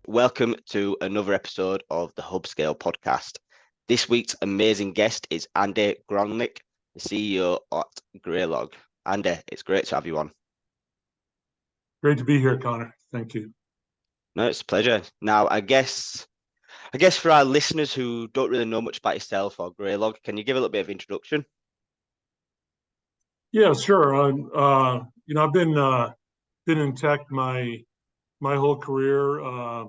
welcome to another episode of the Hubscale podcast. This week's amazing guest is Andy Grolnick, the CEO at Grolnick. Andy, it's great to have you on. Great to be here, Connor. Thank you. No, it's a pleasure. Now, I guess for our listeners who don't really know much about yourself or Grolnick, can you give a little bit of introduction? Yeah, sure. I've been in tech my whole career.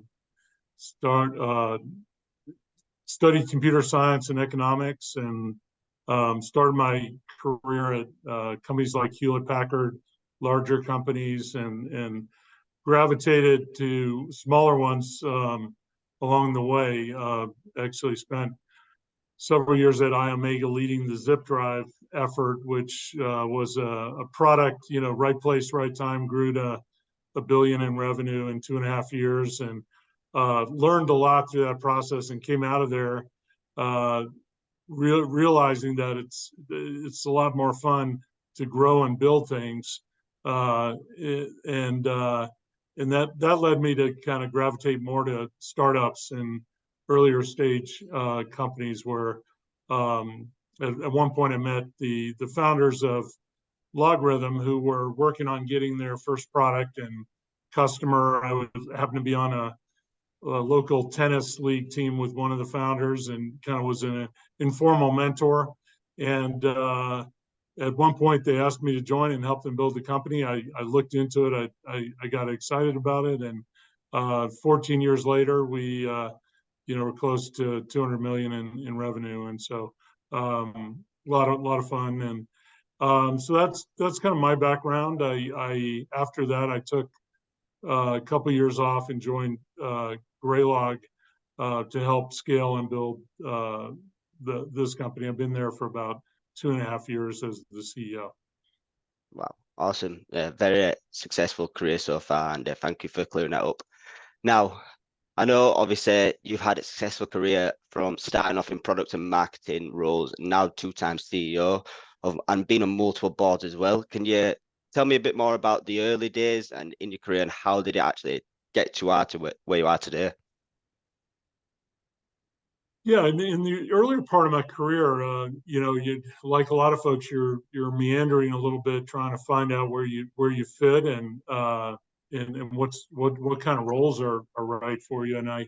Studied computer science and economics, and started my career at companies like Hewlett Packard, larger companies, and gravitated to smaller ones along the way. Actually spent several years at iOmega leading the zip drive effort, which was a product, right place, right time, grew to $1 billion in revenue in 2.5 years, and learned a lot through that process, and came out of there realizing that it's a lot more fun to grow and build things, and that led me to kind of gravitate more to startups and earlier stage companies where at one point I met the founders of Logarithm, who were working on getting their first product and customer. I happened to be on a local tennis league team with one of the founders, and kind of was an informal mentor. And at one point they asked me to join and help them build the company. I looked into it. I got excited about it, and 14 years later we we're close to 200 million in revenue, and so a lot of fun. And so that's kind of my background. I after that I took a couple years off and joined Grolnick to help scale and build this company. I've been there for about 2.5 years as the CEO. Wow, awesome. Very successful career so far, and thank you for clearing that up. Now, I know obviously you've had a successful career from starting off in product and marketing roles, now 2-time CEO and being on multiple boards as well. Can you tell me a bit more about the early days and in your career, and how did it actually get you to where you are today? Yeah, in the earlier part of my career, you, like a lot of folks, you're meandering a little bit, trying to find out where you fit, and what kind of roles are right for you. And I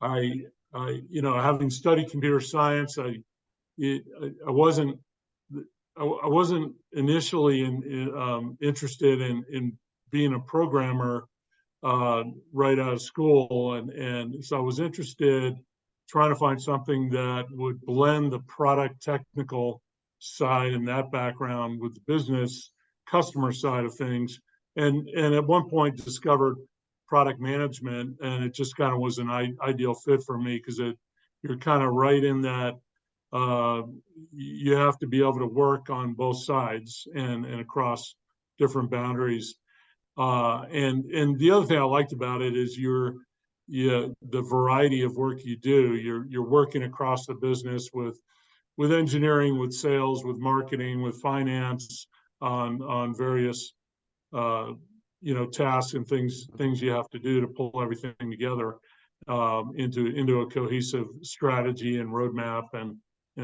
having studied computer science, I wasn't initially interested in being a programmer right out of school, and so I was interested trying to find something that would blend the product technical side and that background with the business customer side of things, and at one point discovered product management, and it just kind of was an ideal fit for me, because you're kind of right in that you have to be able to work on both sides and across different boundaries. And the other thing I liked about it is the variety of work you do. You're working across the business with engineering, with sales, with marketing, with finance, on various tasks and things you have to do to pull everything together into a cohesive strategy and roadmap and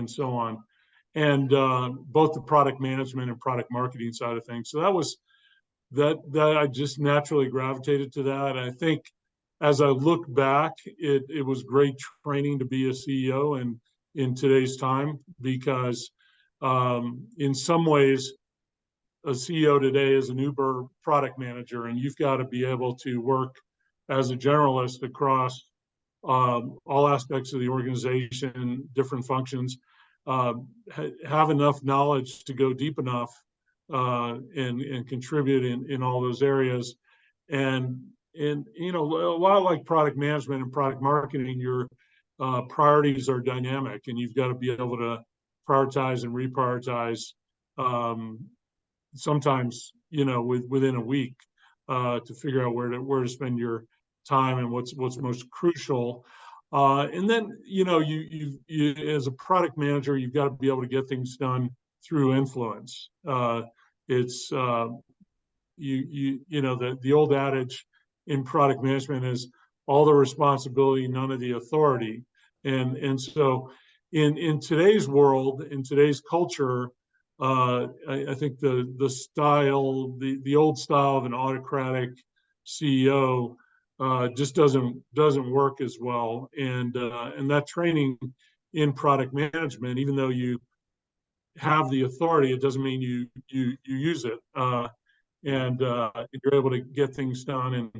so on. And both the product management and product marketing side of things. So that I just naturally gravitated to that. And I think as I look back, it was great training to be a CEO in today's time, because in some ways a CEO today is an Uber product manager, and you've got to be able to work as a generalist across all aspects of the organization, different functions, have enough knowledge to go deep enough and contribute in all those areas. And a lot like product management and product marketing, your priorities are dynamic, and you've got to be able to prioritize and reprioritize, sometimes within a week, to figure out where to spend your time and what's most crucial. And then you as a product manager, you've got to be able to get things done through influence. It's the old adage in product management is all the responsibility, none of the authority. And so in today's world, in today's culture, I think the style, the old style of an autocratic CEO just doesn't work as well. And that training in product management, even though you have the authority, it doesn't mean you use it. And you're able to get things done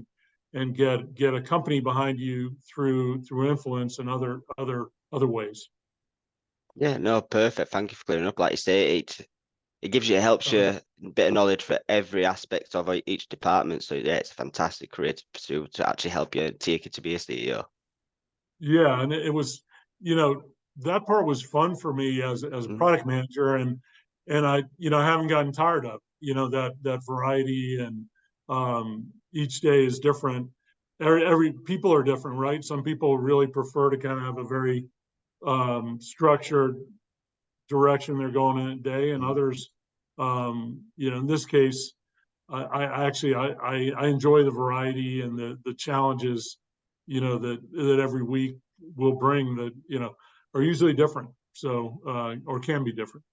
and get a company behind you through influence and other ways. Yeah, no, perfect. Thank you for clearing up. Like you say, it gives you, it helps you a bit of knowledge for every aspect of each department. So yeah, it's a fantastic career to pursue to actually help you take it to be a CEO. Yeah, and it was, that part was fun for me as a Mm, product manager, and I, I haven't gotten tired of, that variety, and each day is different. Every people are different, right? Some people really prefer to kind of have a very structured direction they're going in a day, and mm. others, in this case, I actually I enjoy the variety and the challenges, that every week will bring, that are usually different. So or can be different.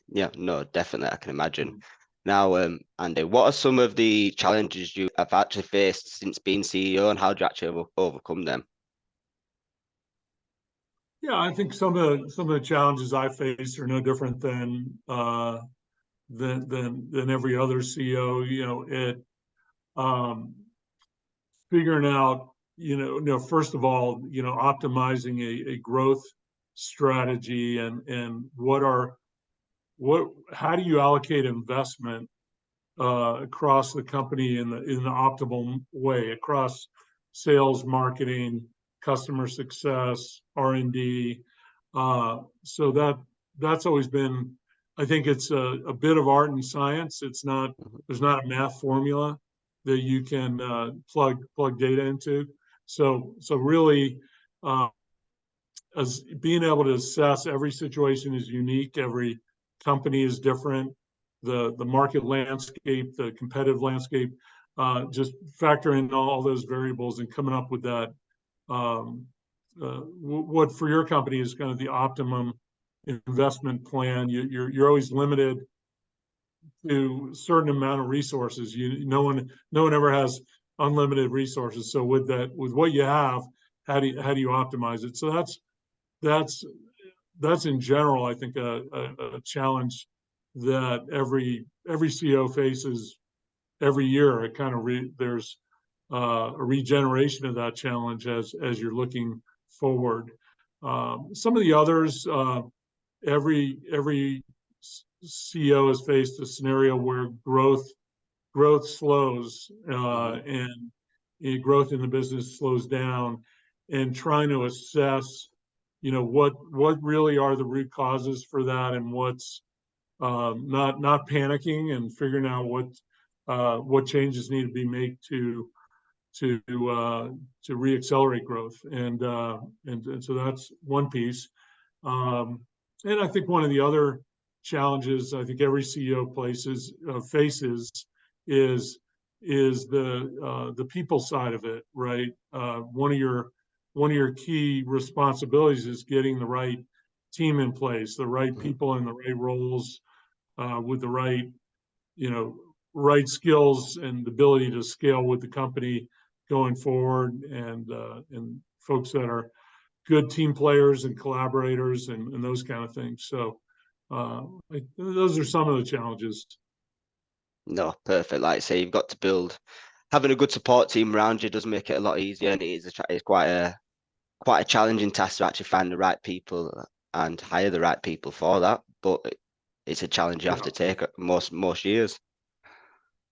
Yeah, no, definitely, I can imagine. Mm. Now, Andy, what are some of the challenges you have actually faced since being CEO, and how do you actually overcome them? Yeah, I think some of the challenges I face are no different than every other CEO. It um, figuring out, first of all, optimizing a growth strategy, and how do you allocate investment across the company in the optimal way, across sales, marketing, customer success, R&D. So that's always been, I think it's a bit of art and science. It's not, Mhm. there's not a math formula that you can plug data into. So really, uh, as being able to assess every situation is unique, every company is different, the market landscape, the competitive landscape, just factor in all those variables and coming up with that, um, what for your company is kind of the optimum investment plan. You're always limited to a certain amount of resources. No one ever has unlimited resources. So with what you have, how do you optimize it? So that's that's in general, I think, a challenge that every CEO faces every year. It kind of there's a regeneration of that challenge as you're looking forward. Some of the others, every CEO has faced a scenario where growth slows, Mhm. and growth in the business slows down, and trying to assess, what really are the root causes for that, and what's not panicking, and figuring out what changes need to be made to to reaccelerate growth, and so that's one piece. Um, and I think one of the other challenges I think every CEO faces is the people side of it, right? One of your key responsibilities is getting the right team in place, the right Mhm. people in the right roles, with the you know right skills and ability to scale with the company going forward, and folks that are good team players and collaborators, and those kind of things. So those are some of the challenges. No, perfect. Like I say, you've got to having a good support team around you does make it a lot easier, and it's quite a challenging task to actually find the right people and hire the right people for that. But it's a challenge you have Yeah, to take most years.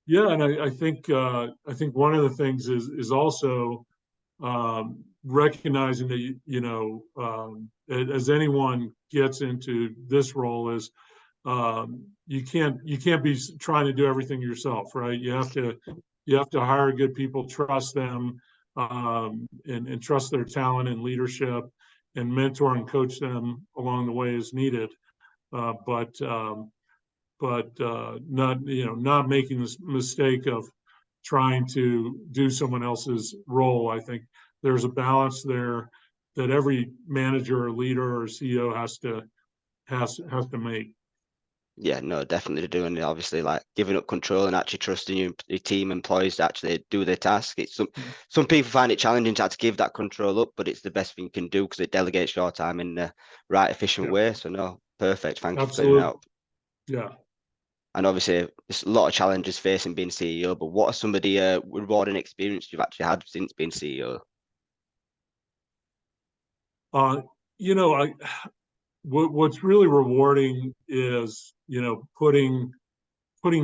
yeah, and I think one of the things is also recognizing that as anyone gets into this role, is you can't be trying to do everything yourself, right? You have to hire good people, trust them, and trust their talent and leadership, and mentor and coach them along the way as needed. But not making this mistake of trying to do someone else's role. I think there's a balance there that every manager or leader or CEO has to make. Yeah, no, definitely doing it. Obviously, like giving up control and actually trusting your team employees to actually do their task. It's some people find it challenging to have to give that control up, but it's the best thing you can do because it delegates your time in the right, efficient Yeah, way. So no, perfect. Thank you for clearing that absolutely. up. Yeah. And obviously, there's a lot of challenges facing being CEO. But what are some of the rewarding experience you've actually had since being CEO? Uh, you know, what's really rewarding is, putting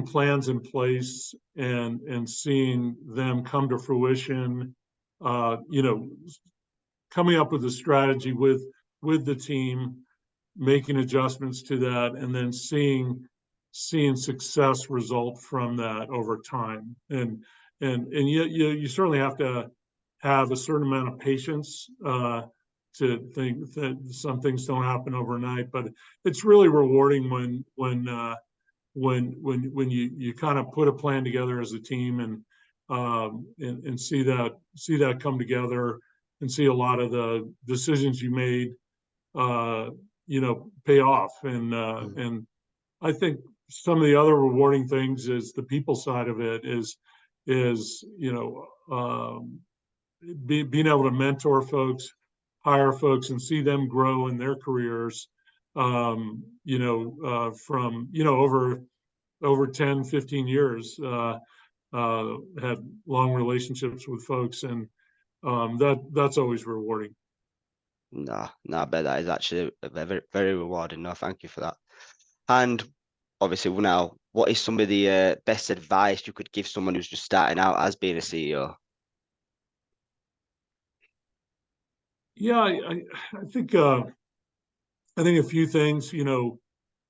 plans in place and seeing them come to fruition. You know, coming up with a strategy with the team, making adjustments to that, and then seeing success result from that over time. And you certainly have to have a certain amount of patience to think that some things don't happen overnight. But it's really rewarding when you kind of put a plan together as a team and see that come together and see a lot of the decisions you made pay off. And I think some of the other rewarding things is the people side of it is being able to mentor folks, hire folks, and see them grow in their careers. From over 10, 15 years, had long relationships with folks, and that's always rewarding. No, no, I bet that is actually very, very rewarding. No, thank you for that. And obviously, now, what is some of the best advice you could give someone who's just starting out as being a CEO? Yeah, I think a few things. I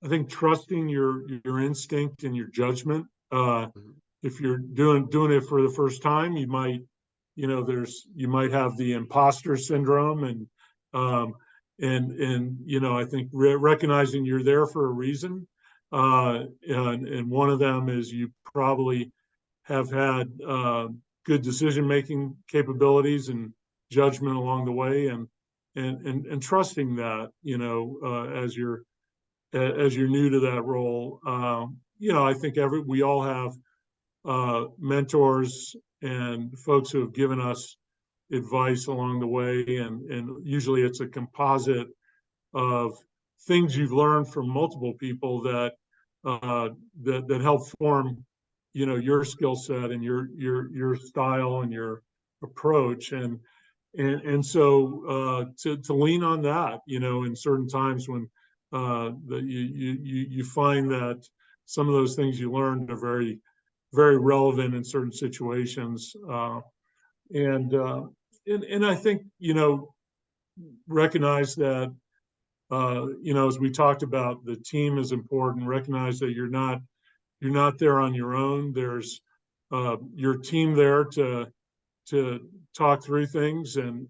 think trusting your instinct and your judgment. Mhm. If you're doing it for the first time, you might have the imposter syndrome, and I think recognizing you're there for a reason, and one of them is you probably have had good decision making capabilities and judgment along the way, and trusting that, as you're new to that role. I think we all have mentors and folks who have given us advice along the way, and usually it's a composite of things you've learned from multiple people that help form, your skill set and your style and your approach, and so to lean on that, in certain times when that you find that some of those things you learned are very, very relevant in certain situations. And and I think, recognize that, as we talked about, the team is important. Recognize that you're not there on your own. There's your team there to talk through things and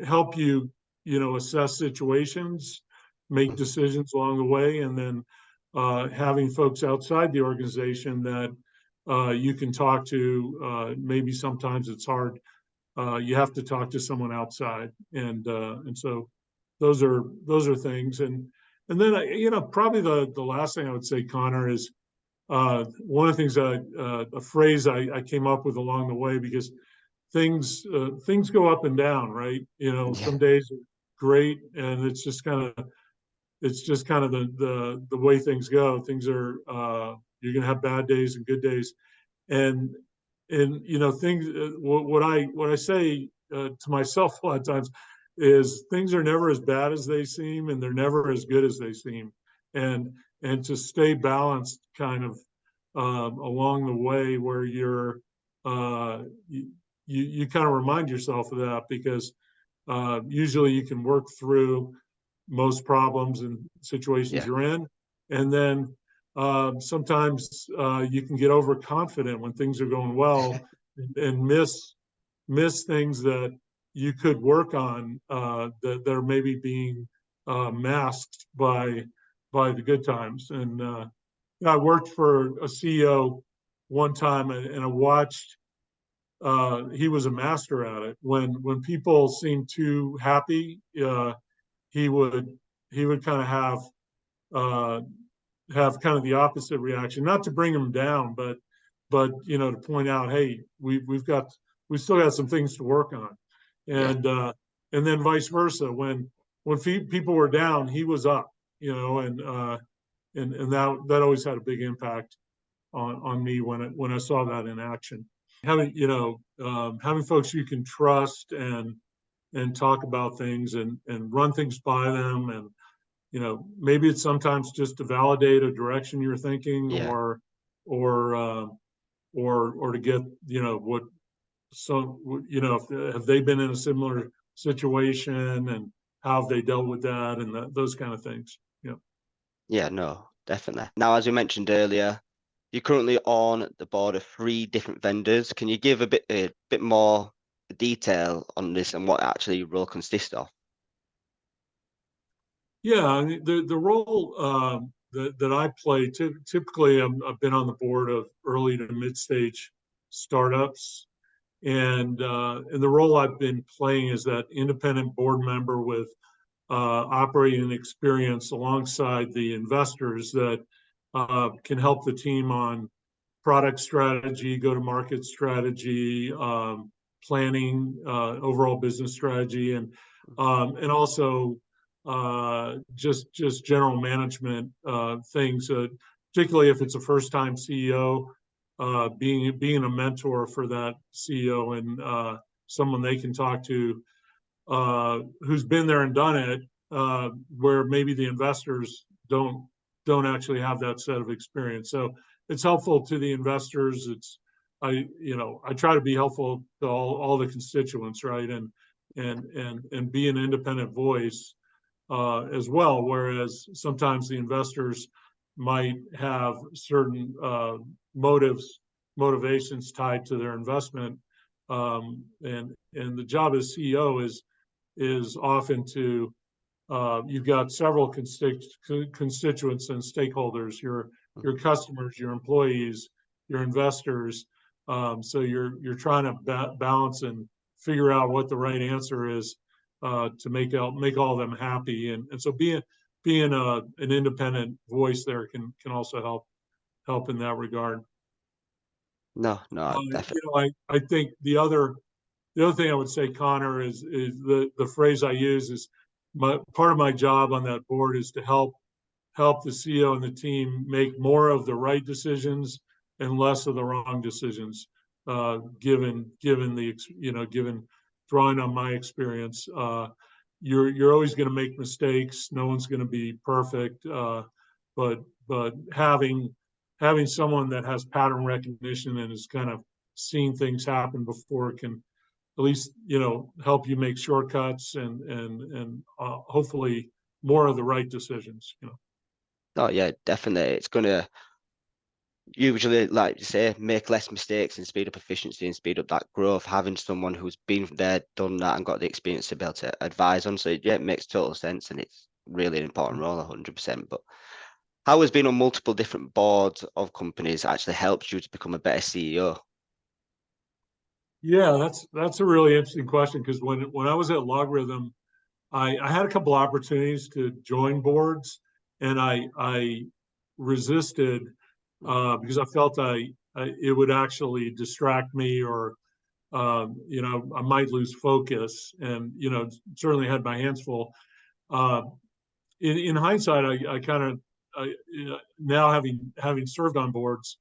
help you, assess situations, make decisions along the way, and then having folks outside the organization that you can talk to. Maybe sometimes it's hard. You have to talk to someone outside, and so those are things. And then probably the last thing I would say, Connor, is one of the things a phrase I came up with along the way, because things go up and down, right? Yeah. Some days are great, and it's just kind of the way things go. Things are you're gonna have bad days and good days, and things. What I say to myself a lot of times is things are never as bad as they seem, and they're never as good as they seem, and to stay balanced, kind of along the way, where you kind of remind yourself of that, because usually you can work through most problems and situations Yeah. you're in. And then sometimes you can get overconfident when things are going well, and miss things that you could work on, that are maybe being masked by the good times. I worked for a CEO one time, and I watched. He was a master at it. When people seemed too happy, he would he would kind of uh, have kind of the opposite reaction, not to bring them down, but to point out, hey, we still got some things to work on, Yeah. and then vice versa. When people were down, he was up, and that always had a big impact on me when I saw that in action. Having folks you can trust and talk about things and run things by them, and maybe it's sometimes just to validate a direction you're thinking, Yeah. or or to get what so if, have they been in a similar situation, and how have they dealt with that, and those kind of things. Yeah, no, definitely. Now, as we mentioned earlier, you're currently on the board of 3 different vendors. Can you give a bit more detail on this and what actually your role consists of? Yeah, I mean, the role that I play, typically I've been on the board of early to mid stage startups, and the role I've been playing is that independent board member with operating experience alongside the investors that can help the team on product strategy, go to market strategy, planning, overall business strategy, and also just general management things. Particularly if it's a first time CEO, being a mentor for that CEO, and someone they can talk to who's been there and done it, where maybe the investors don't actually have that set of experience. So it's helpful to the investors. I try to be helpful to all the constituents, right, and be an independent voice as well. Whereas sometimes the investors might have certain motivations tied to their investment, and the job as CEO is often to you've got several constituents and stakeholders, your customers, your employees, your investors. So you're trying to balance and figure out what the right answer is to make all of them happy, and so being an independent voice there can also help in that regard. No, no, definitely. I think the other thing I would say, Connor, is the phrase I use is part of my job on that board is to help the CEO and the team make more of the right decisions and less of the wrong decisions. Given drawing on my experience, you're always going to make mistakes. No one's going to be perfect, but having someone that has pattern recognition and has kind of seen things happen before can at least help you make shortcuts and hopefully more of the right decisions. No, yeah, definitely. It's gonna usually, like you say, make less mistakes and speed up efficiency and speed up that growth. Having someone who's been there, done that, and got the experience to be able to advise on. So yeah, it makes total sense, and it's really an important role, 100%. But how has being on multiple different boards of companies actually helped you to become a better CEO? Yeah, that's a really interesting question, because when I was at Logarithm, I had a couple opportunities to join boards, and I resisted because I felt it would actually distract me, or I might lose focus, and certainly had my hands full. Uh, in hindsight, I kind of now having served on boards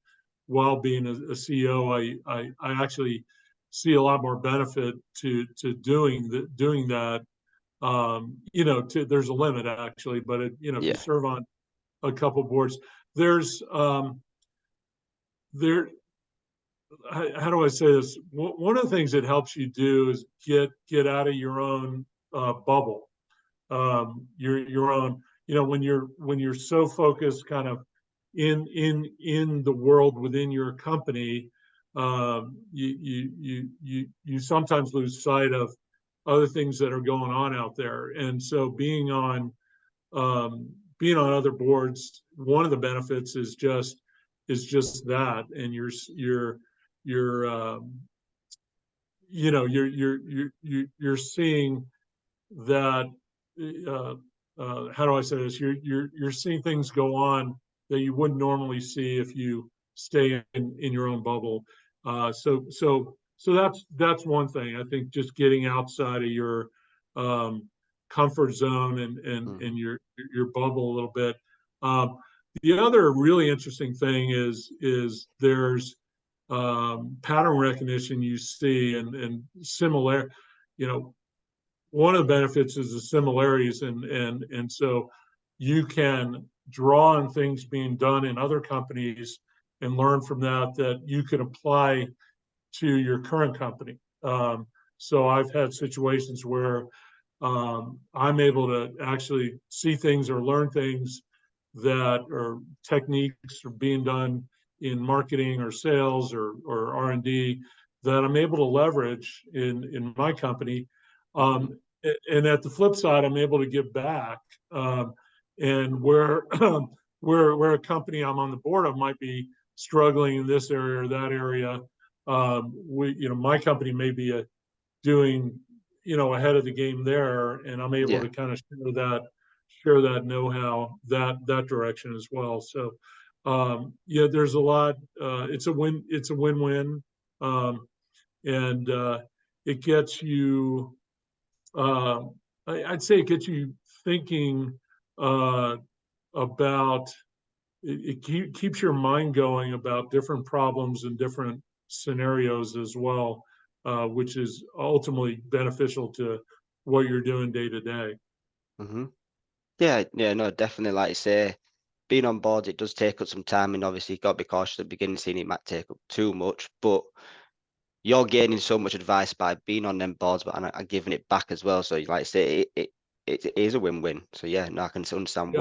while being a CEO, I actually see a lot more benefit to doing that. There's a limit actually, but if you Yeah, serve on a couple boards, there's there. How do I say this? One of the things it helps you do is get out of your own bubble, your own. When you're so focused, kind of in the world within your company, you sometimes lose sight of other things that are going on out there, and so being on being on other boards, one of the benefits is just that, and you're you're seeing that. Uh, how do I say this? You're seeing things go on that you wouldn't normally see if you stay in your own bubble. So that's one thing. I think just getting outside of your um, comfort zone Mm-hmm. and your bubble a little bit. Um, the other really interesting thing is there's pattern recognition you see and similar, you know, one of the benefits is the similarities, and so you can draw on things being done in other companies and learn from that you can apply to your current company. So I've had situations where I'm able to actually see things or learn things that are techniques are being done in marketing or sales or R&D that I'm able to leverage in my company. Mm-hmm. Um, and at the flip side, I'm able to give back. And where where a company I'm on the board of might be struggling in this area or that area, my company may be doing ahead of the game there, and I'm able Yeah. to kind of share that know-how that direction as well. So yeah, there's a lot. It's a win-win, um, and it gets you. Uh, I'd say it gets you thinking uh, about. Keeps your mind going about different problems and different scenarios as well, which is ultimately beneficial to what you're doing day to day. Mm-hmm. Yeah, yeah, no, definitely. Like you say, being on board, it does take up some time, and obviously you've got to be cautious at the beginning, seeing it might take up too much, but you're gaining so much advice by being on them boards, but and giving it back as well. So, like I say, it is a win-win. So yeah, no, I can understand Yeah,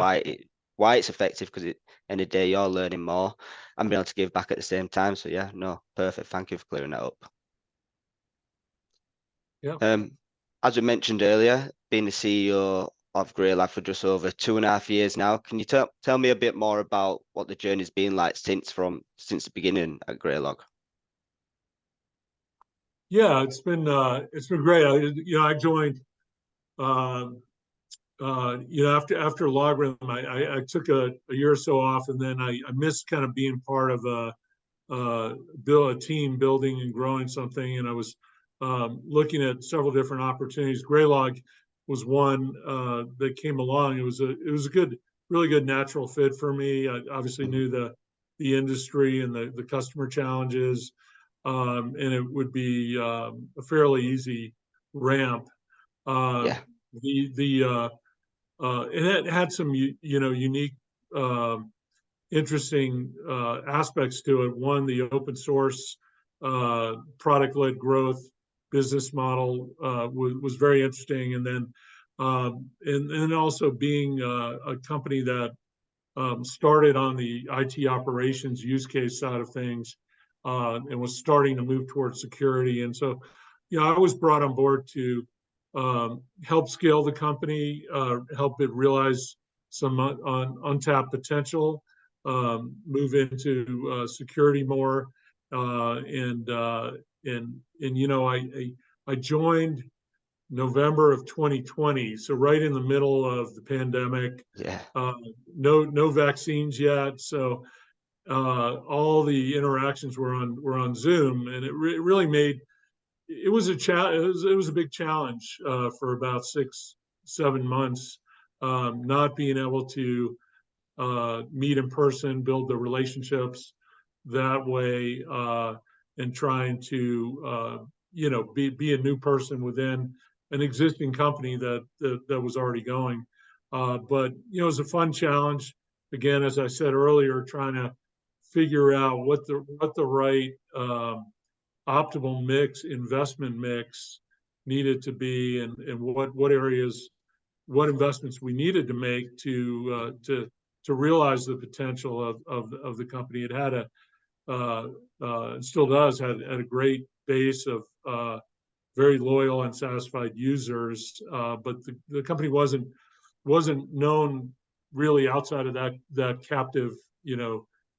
why it's effective, because end of the day you're learning more and being able to give back at the same time. So yeah, no, perfect. Thank you for clearing that up. yeah. Um, as we mentioned earlier, being the CEO of Greylab for just over 2.5 years now, can you tell me a bit more about what the journey's been like since the beginning at Greylog? Yeah, it's been great. I joined um, after Logarithm. I took a year or so off, and then I missed kind of being part of build a team building and growing something. And I was looking at several different opportunities. Greylog was one that came along. It was a really good natural fit for me. I obviously Mhm. knew the industry and the customer challenges, and it would be a fairly easy ramp. Uh, Yeah, and it had some unique um, interesting aspects to it. One, the open source product-led growth business model was very interesting, and then and also being a company that started on the IT operations use case side of things and was starting to move towards security. And so, I was brought on board to help scale the company, help it realize some untapped potential, move into security more, and I joined November of 2020, so right in the middle of the pandemic. yeah, Uh, no vaccines yet, so all the interactions were on Zoom, and it really made it was a it was a big challenge for about 6 7 months, not being able to meet in person, build the relationships that way, and trying to be a new person within an existing company that was already going. But it was a fun challenge. Again, as I said earlier, trying to figure out what the right optimal investment mix needed to be, and what areas, what investments we needed to make to realize the potential of the company. It had still does have a great base of very loyal and satisfied users, but the company wasn't known really outside of that captive,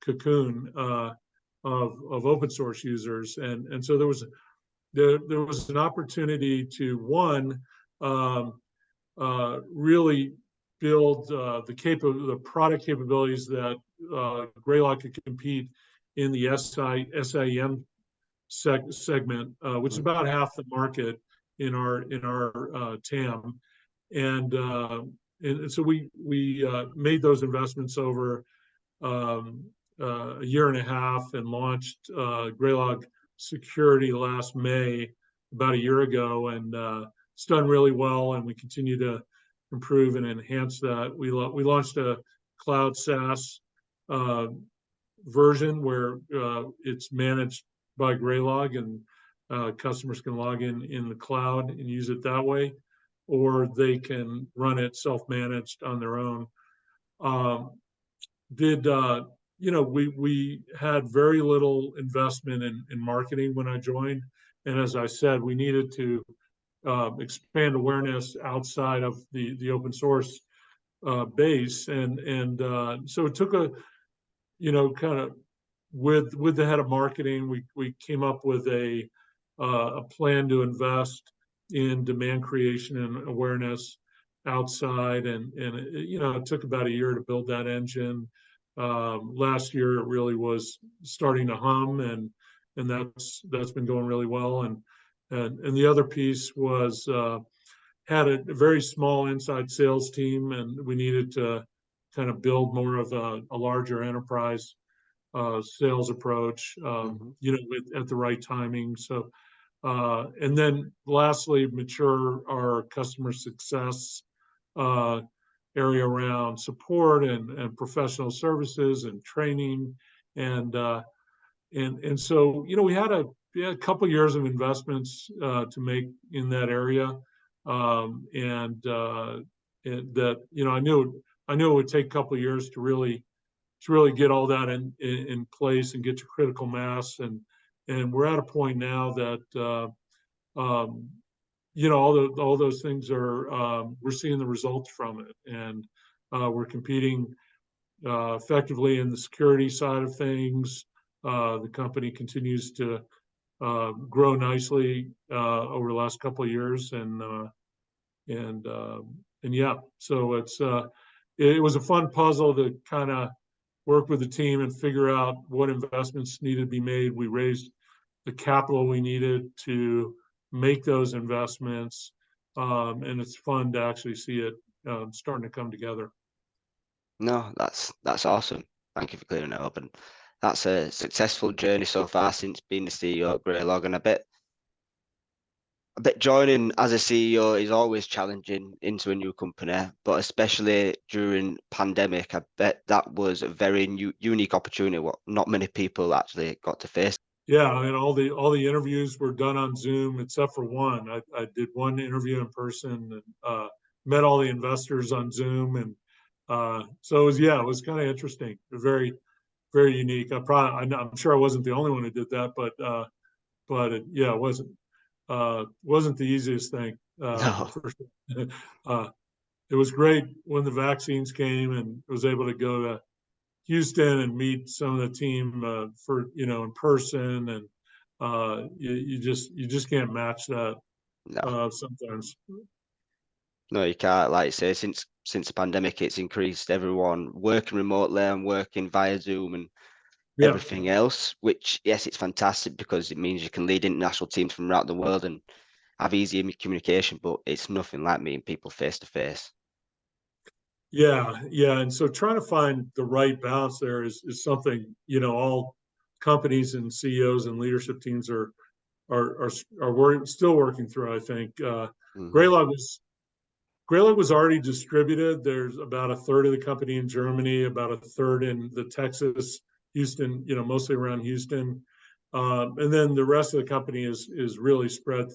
cocoon of open source users, and so there was an opportunity to really build the product capabilities that Greylock could compete in the SIEM segment, which is about half the market in our TAM, and so we made those investments over a year and a half and launched Greylock Security last May, about a year ago, and it's done really well, and we continue to improve and enhance that. We launched a cloud SaaS version where it's managed by Greylock, and customers can log in the cloud and use it that way, or they can run it self-managed on their own. We had very little investment in marketing when I joined, and as I said, we needed to expand awareness outside of the open source base, and so it took kind of with the head of marketing, we came up with a plan to invest in demand creation and awareness outside, and it took about a year to build that engine. Last year it really was starting to hum, and that's been going really well. And the other piece was had a very small inside sales team, and we needed to kind of build more of a larger enterprise sales approach, at the right timing. So, and then lastly, mature our customer success area around support and professional services and training, and so we had a couple years of investments to make in that area, and that I knew it would take a couple of years to really get all that in place and get to critical mass, and we're at a point now that all those things are we're seeing the results from it, and we're competing effectively in the security side of things. The company continues to grow nicely over the last couple of years, and yeah, so it was a fun puzzle to kind of work with the team and figure out what investments needed to be made. We raised the capital we needed to make those investments, and it's fun to actually see it starting to come together. No, that's awesome. Thank you for clearing it up. And that's a successful journey so far since being the CEO at Greylock. And I bet joining as a CEO is always challenging into a new company, but especially during pandemic, I bet that was a very unique opportunity. What not many people actually got to face. Yeah, I mean, all the interviews were done on Zoom except for one. I did one interview in person, and met all the investors on Zoom, and so it was kind of interesting, very, very unique. I'm sure I wasn't the only one who did that, but it wasn't the easiest thing. No. For sure. It was great when the vaccines came and was able to go to Houston and meet some of the team in person, and you just can't match that. No. Sometimes. No, you can't. Like I say, since the pandemic, it's increased everyone working remotely and working via Zoom and everything else, which, yes, it's fantastic because it means you can lead international teams from around the world and have easier communication, but it's nothing like meeting people face to face. Yeah, and so trying to find the right balance there is something all companies and CEOs and leadership teams are still working through. I think Greylock was already distributed. There's about a third of the company in Germany, about a third in the Texas, Houston, mostly around Houston, and then the rest of the company is really spread,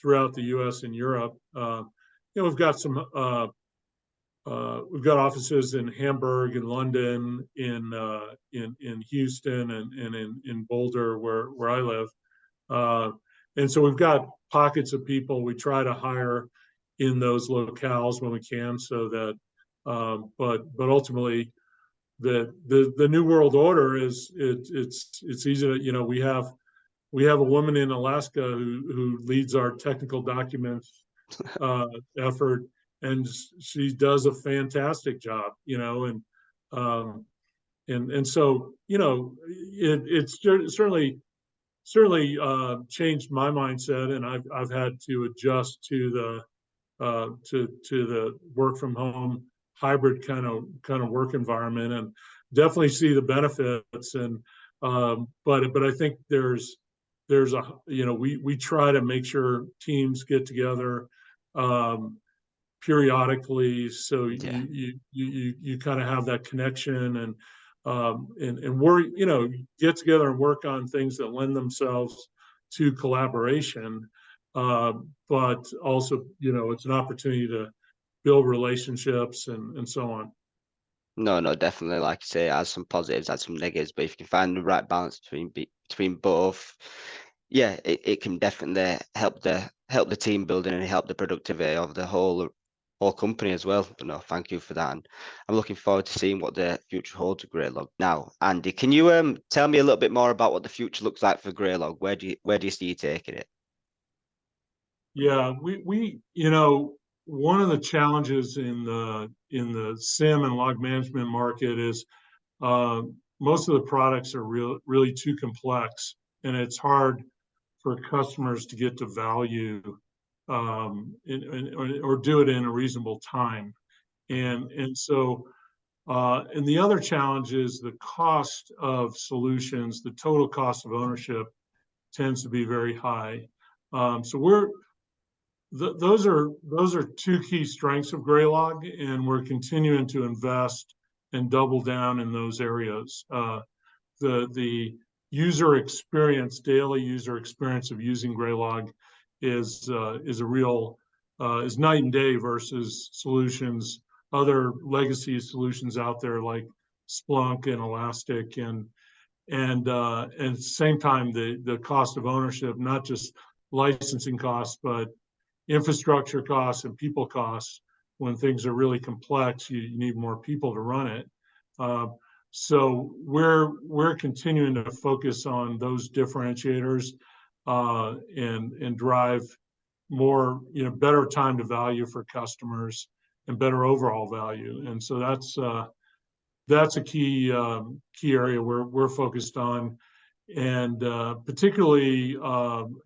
throughout the U.S. and Europe. We've got we've got offices in Hamburg, in London, in Houston, and in Boulder, where I live. And so we've got pockets of people. We try to hire in those locales when we can, so that But ultimately, the new world order is it's easy to, you know, we have a woman in Alaska who leads our technical documents effort, and she does a fantastic job, you know, um, and so, you know, it's certainly changed my mindset, and I've had to adjust to the work from home hybrid kind of work environment, and definitely see the benefits. And but I think there's a, you know, we try to make sure teams get together um, periodically, so Yeah. you kind of have that connection, and work, you know, get together and work on things that lend themselves to collaboration. But also, you know, it's an opportunity to build relationships and so on. No, no, definitely. Like you say, it has some positives, has some negatives, but if you can find the right balance between both, yeah, it can definitely help the team building and help the productivity of the whole company as well. But no, thank you for that. And I'm looking forward to seeing what the future holds with Greylog. Now, Andy, can you tell me a little bit more about what the future looks like for Greylog? Where do you see you taking it? Yeah, we you know, one of the challenges in the SIM and log management market is uh, most of the products are really too complex, and it's hard for customers to get to value or do it in a reasonable time. And so and the other challenge is the cost of solutions. The total cost of ownership tends to be very high. So those are two key strengths of Graylog, and we're continuing to invest and double down in those areas. The user experience, daily user experience of using Graylog is a real is night and day versus solutions, other legacy solutions out there like Splunk and Elastic, and at the same time the cost of ownership, not just licensing costs, but infrastructure costs and people costs. When things are really complex, you need more people to run it. Uh, so we're continuing to focus on those differentiators and drive more, you know, better time to value for customers and better overall value. And so that's a key area where we're focused on, and particularly,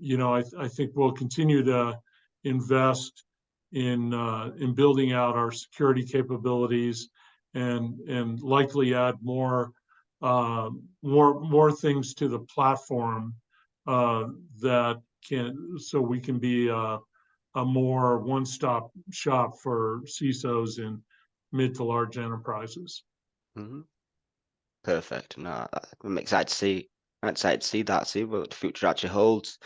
you know, I think we'll continue to invest in building out our security capabilities, and likely add more things to the platform uh, that can, so we can be a more one-stop shop for CISOs in mid to large enterprises. Mhm. Perfect. No, I'm excited to see. I'm excited to see that, see what the future actually holds.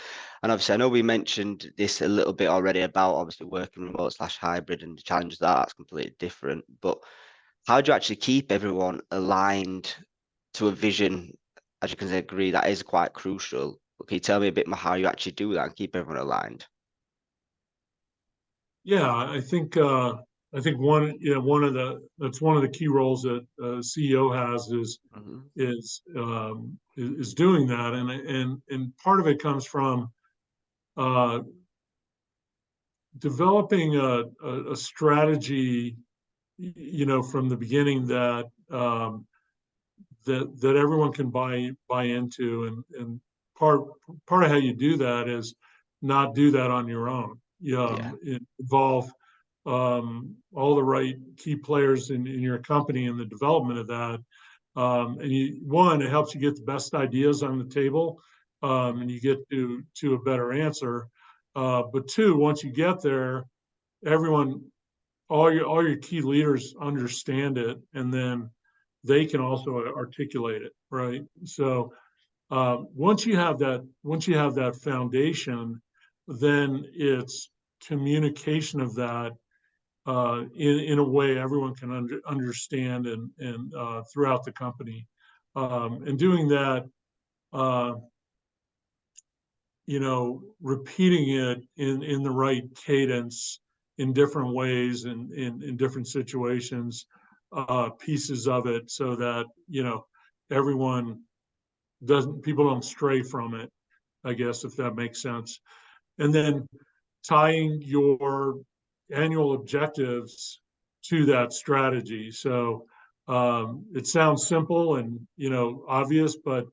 And obviously, I know we mentioned this a little bit already about obviously working remote slash hybrid and the challenges that's completely different. But how do you actually keep everyone aligned to a vision? As you can agree, that is quite crucial. But can you tell me a bit more how you actually do that and keep everyone aligned? Yeah, I think one, you know, that's one of the key roles that CEO has Hmm. is doing that, and part of it comes from uh, developing a strategy, you know, from the beginning that that everyone can buy into, and part part of how you do that is not do that on your own. Yeah. Involve all the right key players in your company in the development of that. One, it helps you get the best ideas on the table, and you get to a better answer. But two, once you get there, everyone, all your key leaders understand it, and then they can also articulate it, right? So once you have that foundation, then it's communication of that in a way everyone can understand, and throughout the company, and doing that, uh, you know, repeating it in the right cadence in different ways and in different situations, pieces of it, so that, everyone people don't stray from it, I guess, if that makes sense. And then tying your annual objectives to that strategy. So it sounds simple and obvious, but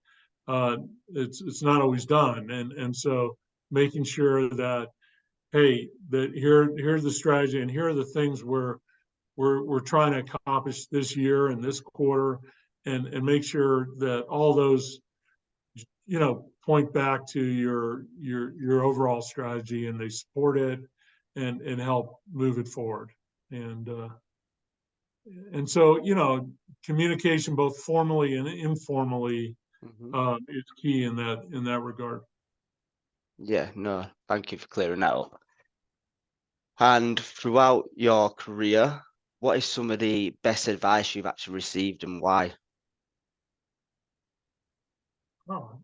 it's not always done. And so making sure that, hey, that here's the strategy and here are the things we're trying to accomplish this year and this quarter, and make sure that all those point back to your overall strategy, and they support it and help move it forward. And so communication both formally and informally is key in that regard. Yeah, no, thank you for clearing that up. And throughout your career, what is some of the best advice you've actually received and why? Oh,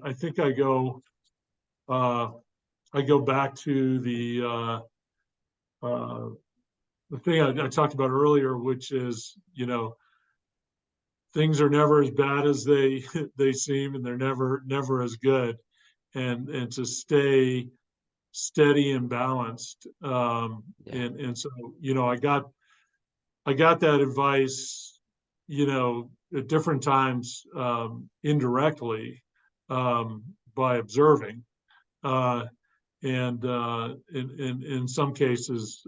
I think I go back to the thing I talked about earlier, which is, things are never as bad as they they seem, and they're never as good, and to stay steady and balanced. And so, I got that advice, at different times, indirectly, by observing, and in some cases,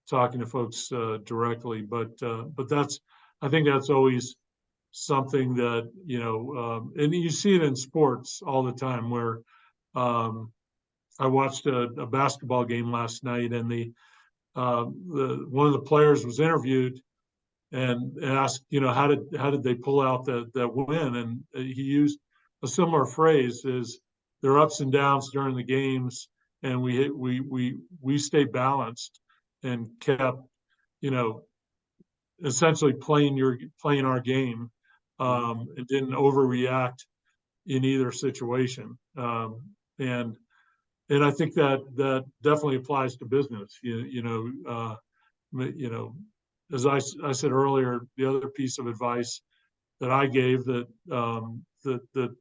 talking to folks directly. But I think that's always something that, and you see it in sports all the time, where I watched a basketball game last night, and the one of the players was interviewed and asked, how did they pull out that win? And he used a similar phrase: is there are ups and downs during the games, and we stay balanced and kept, essentially playing our game, and didn't overreact in either situation. And I think that definitely applies to business. As I said earlier, the other piece of advice that I gave, that that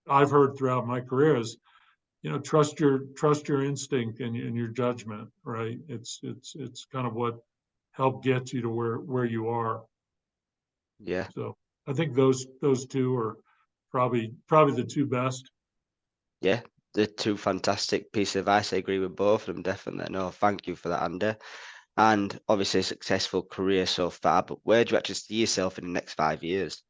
I've heard throughout my career, is, trust your instinct and your judgment. Right? It's kind of what helped get you to where you are. Yeah. So I think those two are probably the two best. Yeah, the two fantastic pieces of advice. I agree with both of them, definitely. No, thank you for that, Andy. And obviously a successful career so far, but where do you actually see yourself in the next 5 years?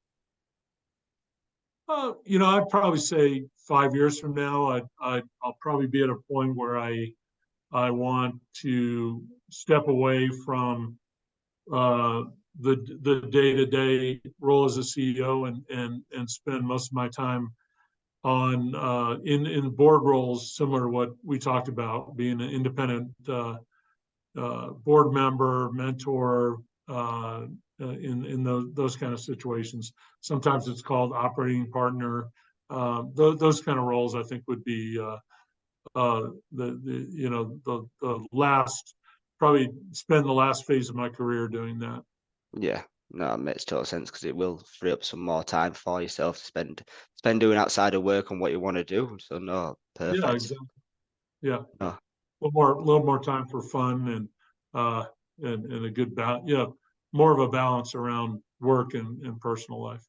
I'd probably say 5 years from now, I'll probably be at a point where I want to step away from the day-to-day role as a CEO, and spend most of my time on in board roles, similar to what we talked about, being an independent board member, mentor, in those kind of situations. Sometimes it's called operating partner. Those kind of roles, I think, would be the last, probably spend the last phase of my career doing that. Yeah, no, it makes total sense because it will free up some more time for yourself to spend doing outside of work on what you want to do. So no, Yeah, perfect. exactly. Yeah, No, a little more time for fun, and a good balance. Yeah, more of a balance around work and personal life.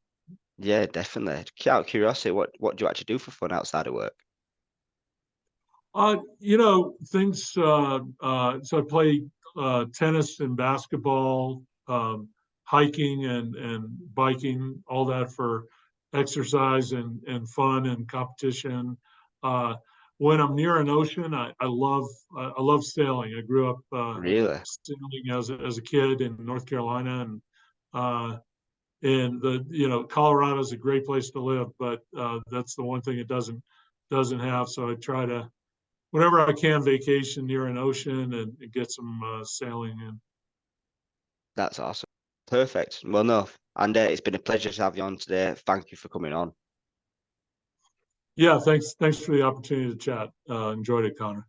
yeah, definitely. Out of curiosity, what do you actually do for fun outside of work? Things. So I play tennis and basketball, hiking and biking, all that for exercise and fun and competition. Uh, when I'm near an ocean, I love sailing. I grew up Really? sailing as a kid in North Carolina, and Colorado is a great place to live, but that's the one thing it doesn't have. So I try to, whenever I can, vacation near an ocean and get some sailing in. That's awesome. Perfect. Well, no, and it's been a pleasure to have you on today. Thank you for coming on. Yeah, thanks for the opportunity to chat. Enjoyed it, Connor.